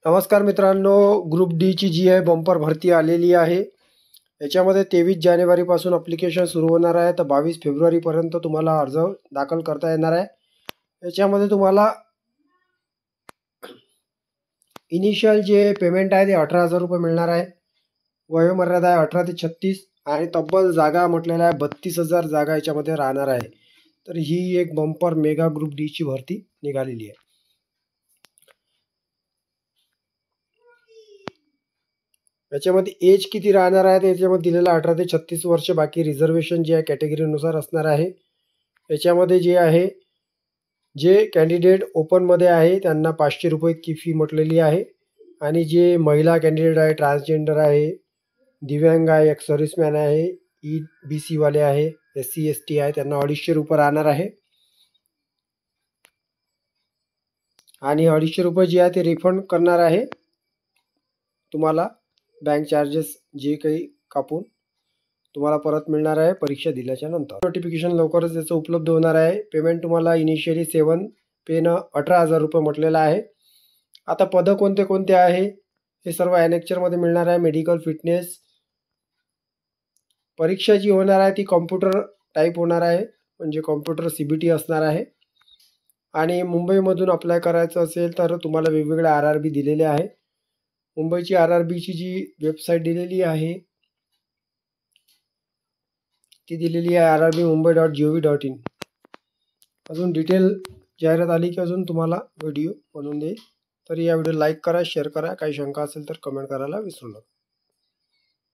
नमस्कार मित्रांनो, group D ची जी आहे बंपर भरती आलेली आहे। याच्यामध्ये 23 जानेवारीपासून ॲप्लिकेशन सुरू होणार आहे, तर 22 फेब्रुवारीपर्यंत तुम्हाला अर्ज दाखल करता येणार आहे। याच्यामध्ये तुम्हाला इनिशियल जे पेमेंट आहे ते 18,000 रुपये मिळणार आहे। वयोमर्यादा आहे 18 ते 36 आणि तब्बल जागा म्हटलेल्या आहे 32,000 जागा याच्यामध्ये राहणार आहे। तर ही एक बंपर मेगा ग्रुप डी ची भरती निघालेली आहे। याच्यामध्ये एज किती राहणार आहे, त्याच्यामध्ये दिलेलं 18 ते 36 वर्ष, बाकी रिझर्वेशन जे आहे कॅटेगरीनुसार असणार आहे। याच्यामध्ये जे आहे जे कॅन्डिडेट ओपनमध्ये आहे त्यांना 500 रुपये इतकी फी म्हटलेली आहे, आणि जे महिला कॅन्डिडेट आहे, ट्रान्सजेंडर आहे, दिव्यांग आहे, एक सर्व्हिसमॅन आहे, EBC वाले आहे, SC ST आहे, त्यांना 250 रुपये राहणार आहे। आणि 250 रुपये जे आहे ते रिफंड करणार आहे तुम्हाला, बँक चार्जेस जे काही कापून तुम्हाला परत मिळणार आहे परीक्षा दिल्याच्या नंतर। नोटिफिकेशन लवकरच याचं उपलब्ध होणार आहे। पेमेंट तुम्हाला इनिशियली 7 पेनं 18,000 रुपये म्हटलेलं आहे। आता पदं कोणते कोणते आहे हे सर्व ॲनेक्चरमध्ये मिळणार आहे। मेडिकल फिटनेस, परीक्षा जी होणार आहे ती कॉम्प्युटर टाईप होणार आहे, म्हणजे कॉम्प्युटर CBT असणार आहे। आणि मुंबईमधून अप्लाय करायचं असेल तर तुम्हाला वेगवेगळे RRB दिलेले आहे। मुंबईची RRBची जी वेबसाईट दिलेली आहे ती दिलेली आहे rrbmumbai.gov.in। अजून डिटेल जाहिरात आली की अजून तुम्हाला व्हिडिओ बनवून देईल। तर या व्हिडिओ लाईक करा, शेअर करा, काही शंका असेल तर कमेंट करायला विसरू नका।